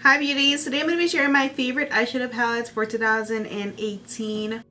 Hi beauties, today I'm going to be sharing my favorite eyeshadow palettes for 2018.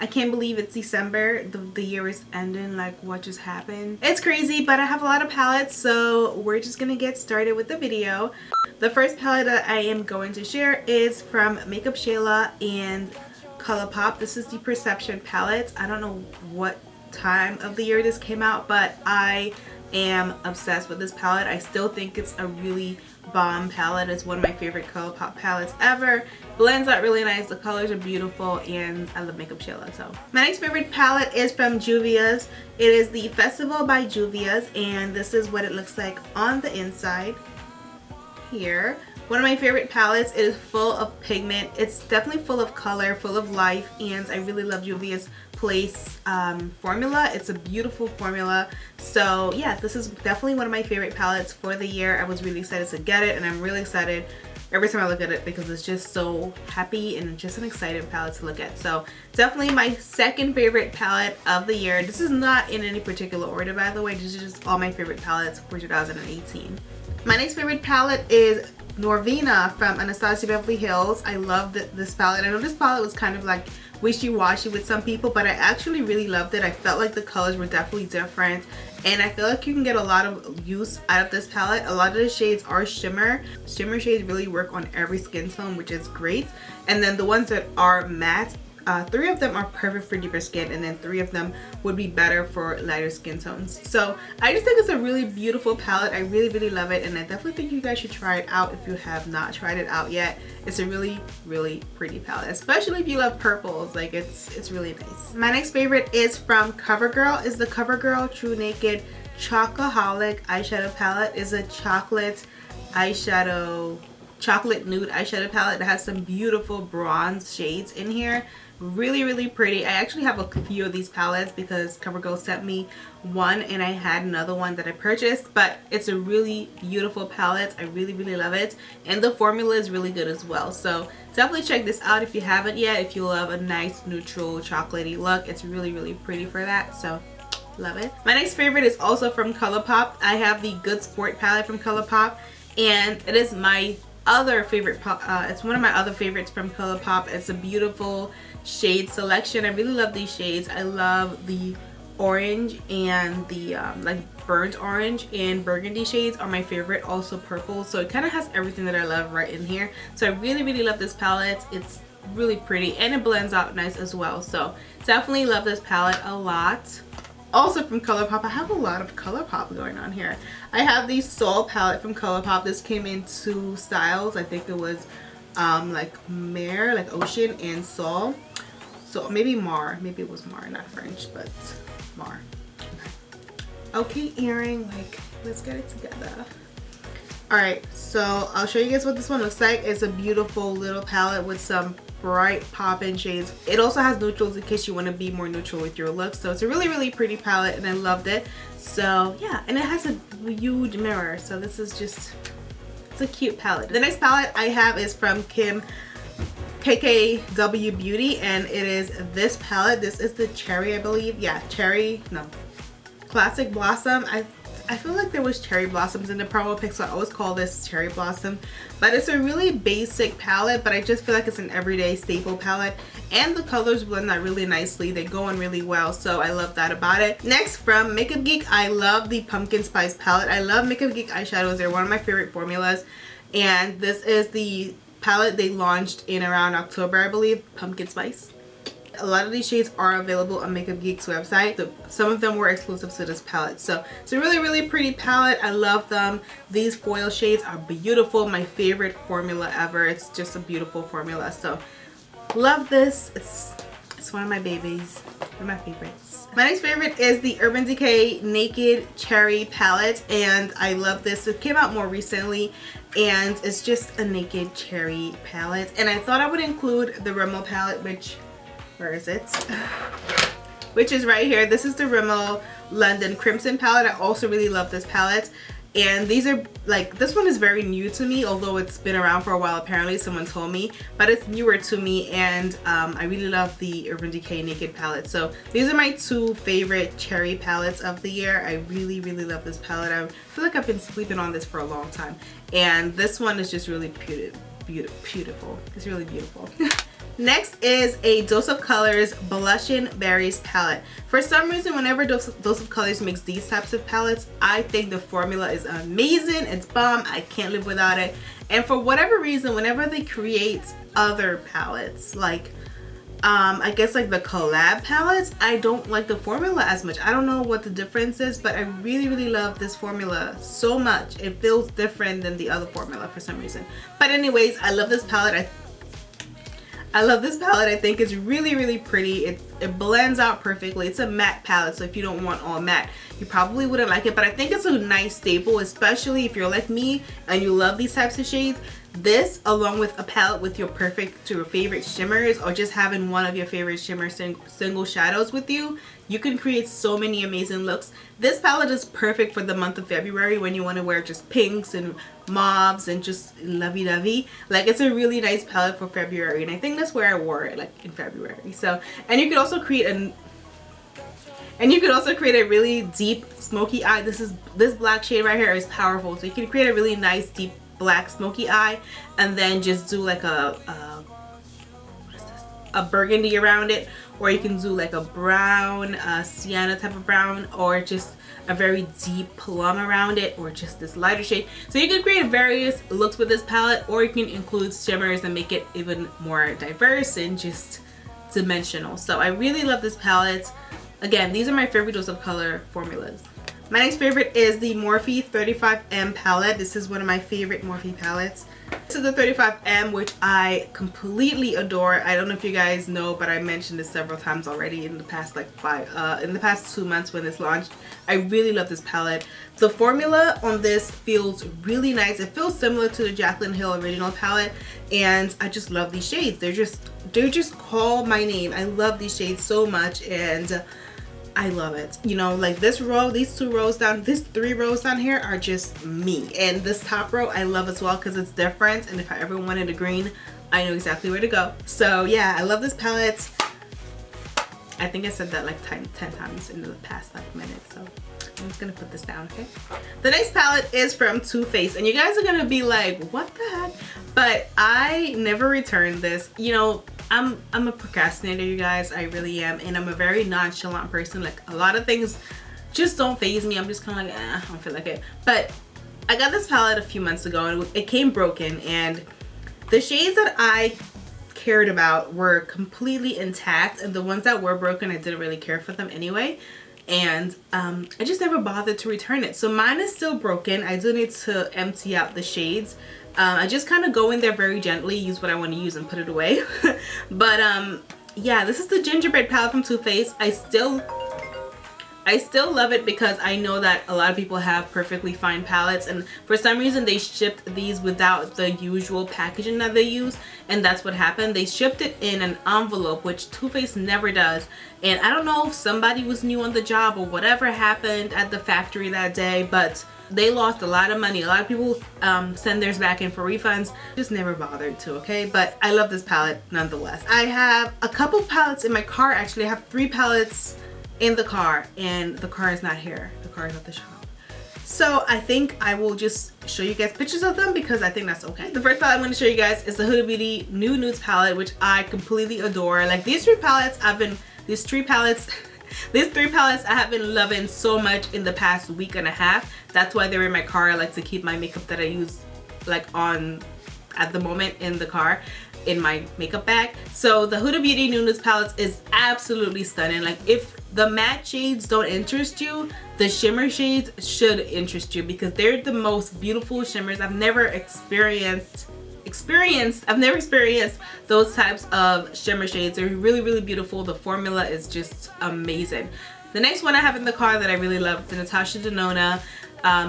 I can't believe it's December. The year is ending. Like, what just happened? It's crazy, but I have a lot of palettes, so we're just going to get started with the video. The first palette that I am going to share is from Makeupshayla and Colourpop. This is the Perception palette. I don't know what time of the year this came out, but I am obsessed with this palette. I still think it's a really bomb palette. It's one of my favorite Colourpop palettes ever. Blends out really nice, the colors are beautiful, and I love Makeupshayla. So my next favorite palette is from Juvias. It is the Festival by Juvias, and this is what it looks like on the inside here. One of my favorite palettes. It is full of pigment. It's definitely full of color, full of life, and I really love Juvia's Place formula. It's a beautiful formula. So yeah, this is definitely one of my favorite palettes for the year. I was really excited to get it, and I'm really excited every time I look at it because it's just so happy and just an exciting palette to look at. So definitely my second favorite palette of the year. This is not in any particular order, by the way. This is just all my favorite palettes for 2018. My next favorite palette is Norvina from Anastasia Beverly Hills. I love this palette. I know this palette was kind of like wishy-washy with some people, but I actually really loved it. I felt like the colors were definitely different, and I feel like you can get a lot of use out of this palette. A lot of the shades are shimmer. Shimmer shades really work on every skin tone, which is great. And then the ones that are matte, 3 of them are perfect for deeper skin, and then 3 of them would be better for lighter skin tones. So I just think it's a really beautiful palette. I really love it, and I definitely think you guys should try it out if you have not tried it out yet. It's a really pretty palette, especially if you love purples. Like, it's really nice. My next favorite is from Covergirl. Is the Covergirl True Naked Chocoholic eyeshadow palette. Is a chocolate nude eyeshadow palette that has some beautiful bronze shades in here. Really pretty. I actually have a few of these palettes because CoverGirl sent me one, and I had another one that I purchased, but it's a really beautiful palette. I really love it, and the formula is really good as well. So definitely check this out if you haven't yet. If you love a nice neutral chocolatey look, it's really pretty for that. So love it. My next favorite is also from Colourpop. I have the Good Sport palette from Colourpop, and it is my other favorite. It's one of my other favorites from Colourpop. It's a beautiful shade selection. I really love these shades. I love the orange and the like burnt orange and burgundy shades are my favorite. Also purple. So it kind of has everything that I love right in here. So I really love this palette. It's really pretty, and it blends out nice as well. So definitely love this palette a lot. Also from Colourpop, I have a lot of Colourpop going on here. I have the Sol palette from Colourpop. This came in 2 styles. I think it was like Mer, like Ocean, and Sol. So maybe Mar. Maybe it was Mar, not French, but Mar. Okay, earring. Like, let's get it together. Alright, so I'll show you guys what this one looks like. It's a beautiful little palette with some bright pop-in shades. It also has neutrals in case you want to be more neutral with your look. So it's a really pretty palette, and I loved it. So yeah, and it has a huge mirror. So this is just, it's a cute palette. The next palette I have is from KKW Beauty, and it is this palette. This is the Cherry, I believe. Yeah, Classic Blossom. I feel like there was cherry blossoms in the promo pic, so I always call this Cherry Blossom. But it's a really basic palette, but I just feel like it's an everyday staple palette. And the colors blend out really nicely. They go on really well, so I love that about it. Next, from Makeup Geek, I love the Pumpkin Spice palette. I love Makeup Geek eyeshadows. They're one of my favorite formulas. And this is the palette they launched in around October, I believe, Pumpkin Spice. A lot of these shades are available on Makeup Geek's website. Some of them were exclusive to this palette. So it's a really pretty palette. I love them. These foil shades are beautiful. My favorite formula ever. It's just a beautiful formula. So love this. It's one of my babies. One of my favorites. My next favorite is the Urban Decay Naked Cherry palette, and I love this. It came out more recently, and it's just a naked cherry palette. And I thought I would include the Rimmel palette, which, where is it? Which is right here. This is the Rimmel London Crimson palette. I also really love this palette, And these are like, this one is very new to me, although it's been around for a while apparently, someone told me, but it's newer to me. And I really love the Urban Decay Naked palette. So these are my two favorite cherry palettes of the year. I really love this palette. I feel like I've been sleeping on this for a long time, and this one is just really beautiful. It's really beautiful. Next is a Dose of Colors Blushin' Berries palette. For some reason, whenever Dose of Colors makes these types of palettes, I think the formula is amazing. It's bomb. I can't live without it. And for whatever reason, whenever they create other palettes, like I guess like the collab palettes, I don't like the formula as much. I don't know what the difference is, but I really love this formula so much. It feels different than the other formula for some reason. But anyways, I love this palette. I love this palette. I think it's really pretty. It blends out perfectly. It's a matte palette, so if you don't want all matte, you probably wouldn't like it, but I think it's a nice staple, especially if you're like me and you love these types of shades. This, along with a palette with your favorite shimmers, or just having one of your favorite shimmer single shadows with you, you can create so many amazing looks. This palette is perfect for the month of February when you want to wear just pinks and mauves and just lovey-dovey. Like, it's a really nice palette for February, and I think that's where I wore it, like in February. So, and you could also create a really deep smoky eye. This black shade right here is powerful, so you can create a really nice deep black smoky eye, and then just do like a burgundy around it, or you can do like a brown sienna type of brown, or just a very deep plum around it, or just this lighter shade. So you can create various looks with this palette, or you can include shimmers and make it even more diverse and just dimensional. So I really love this palette. Again, these are my favorite Dose of Color formulas. My next favorite is the Morphe 35M palette. This is one of my favorite Morphe palettes. This is the 35M, which I completely adore. I don't know if you guys know, but I mentioned this several times already in the past in the past 2 months when this launched. I really love this palette. The formula on this feels really nice. It feels similar to the Jaclyn Hill original palette, and I just love these shades. They just call my name. I love these shades so much, and I love it. You know, like this row, these 2 rows down, these 3 rows down here are just me. And this top row I love as well because it's different, and if I ever wanted a green, I know exactly where to go. So yeah, I love this palette. I think I said that like 10 times in the past minute, so I'm just gonna put this down, okay? The next palette is from Too Faced, and you guys are gonna be like, what the heck? But I never returned this. You know, I'm a procrastinator, you guys. I really am, and I'm a very nonchalant person. Like, a lot of things just don't faze me. I'm just kind of like, I don't feel like it. But I got this palette a few months ago, and it came broken, and the shades that I cared about were completely intact, and the ones that were broken, I didn't really care for them anyway. And I just never bothered to return it. So mine is still broken. I do need to empty out the shades. I just kind of go in there very gently, use what I want to use, and put it away. But yeah, this is the Gingerbread palette from Too Faced. I still love it because I know that a lot of people have perfectly fine palettes, and for some reason they shipped these without the usual packaging that they use, and that's what happened. They shipped it in an envelope, which Too Faced never does, and I don't know if somebody was new on the job or whatever happened at the factory that day, but they lost a lot of money. A lot of people send theirs back in for refunds. Just never bothered to, okay? But I love this palette nonetheless. I have a couple palettes in my car. Actually, I have 3 palettes in the car, and the car is not here. The car is at the shop. So I think I will just show you guys pictures of them because I think that's okay. The first palette I'm going to show you guys is the Huda Beauty New Nudes palette, which I completely adore. Like, these 3 palettes I have been loving so much in the past week and a half. That's why they're in my car. I like to keep my makeup that I use like on at the moment in the car in my makeup bag. So the Huda Beauty New Nudes palettes is absolutely stunning. Like, if the matte shades don't interest you, the shimmer shades should interest you because they're the most beautiful shimmers. I've never experienced those types of shimmer shades. They're really beautiful. The formula is just amazing. The next one I have in the car that I really love is the Natasha Denona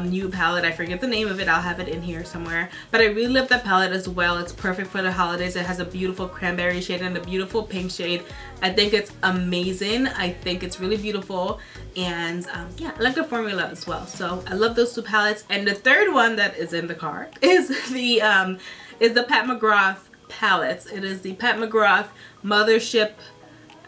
nude palette. I forget the name of it. I'll have it in here somewhere. But I really love that palette as well. It's perfect for the holidays. It has a beautiful cranberry shade and a beautiful pink shade. I think it's amazing. I think it's really beautiful. And yeah, I like the formula as well. So I love those two palettes. And the third one that is in the car is the Pat McGrath palettes. It is the Pat McGrath Mothership.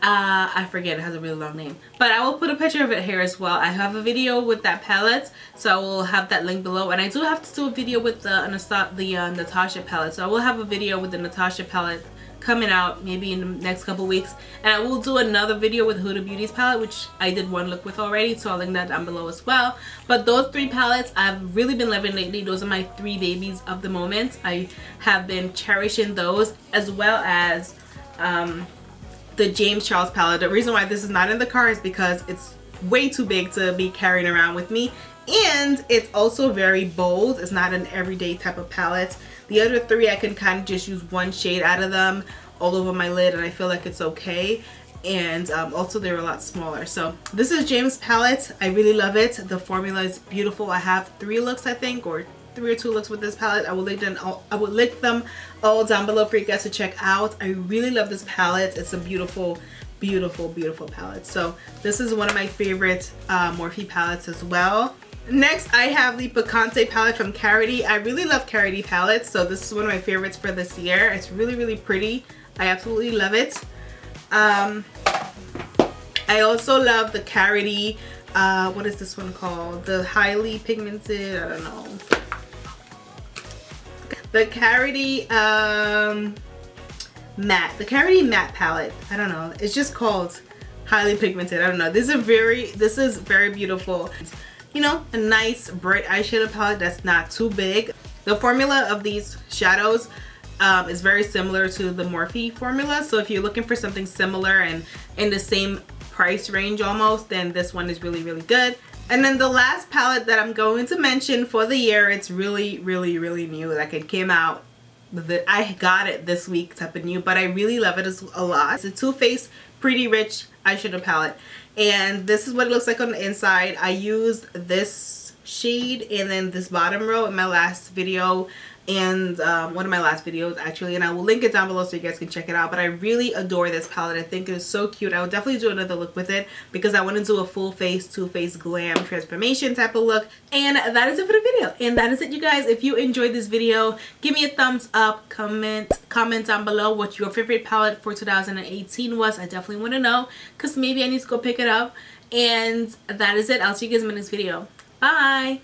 I forget, it has a really long name, but I will put a picture of it here as well. I have a video with that palette, so I will have that link below. And I do have to do a video with the Natasha palette, so I will have a video with the Natasha palette coming out maybe in the next couple weeks. And I will do another video with Huda Beauty's palette, which I did one look with already, so I'll link that down below as well. But those three palettes I've really been loving lately. Those are my three babies of the moment. I have been cherishing those, as well as the James Charles palette. The reason why this is not in the car is because it's way too big to be carrying around with me, and it's also very bold. It's not an everyday type of palette. The other three I can kind of just use one shade out of them all over my lid, and I feel like it's okay. And also they're a lot smaller. So this is James palette. I really love it. The formula is beautiful. I have 3 looks, I think, or 3 or 2 looks with this palette. I will link them all down below for you guys to check out. I really love this palette. It's a beautiful, beautiful, beautiful palette. So this is one of my favorite Morphe palettes as well. Next, I have the Picante palette from Karity. I really love Karity palettes, so this is one of my favorites for this year. It's really, really pretty. I absolutely love it. I also love the Karity, what is this one called? The highly pigmented, I don't know. The Karity matte, the Karity matte palette. I don't know. It's just called highly pigmented. I don't know. This is very beautiful. You know, a nice bright eyeshadow palette that's not too big. The formula of these shadows is very similar to the Morphe formula. So if you're looking for something similar and in the same price range almost, then this one is really, really good. And then the last palette that I'm going to mention for the year, it's really, really, really new. Like, it came out, I got it this week type of new, but I really love it a lot. It's a Too Faced Pretty Rich eyeshadow palette. And this is what it looks like on the inside. I used this shade and then this bottom row in my last video, and one of my last videos actually, and I will link it down below so you guys can check it out. But I really adore this palette. I think it is so cute. I will definitely do another look with it because I want to do a full face Too Faced glam transformation type of look. And that is it for the video, and that is it, you guys. If you enjoyed this video, give me a thumbs up, comment down below what your favorite palette for 2018 was. I definitely want to know, because maybe I need to go pick it up. And that is it. I'll see you guys in my next video. Bye.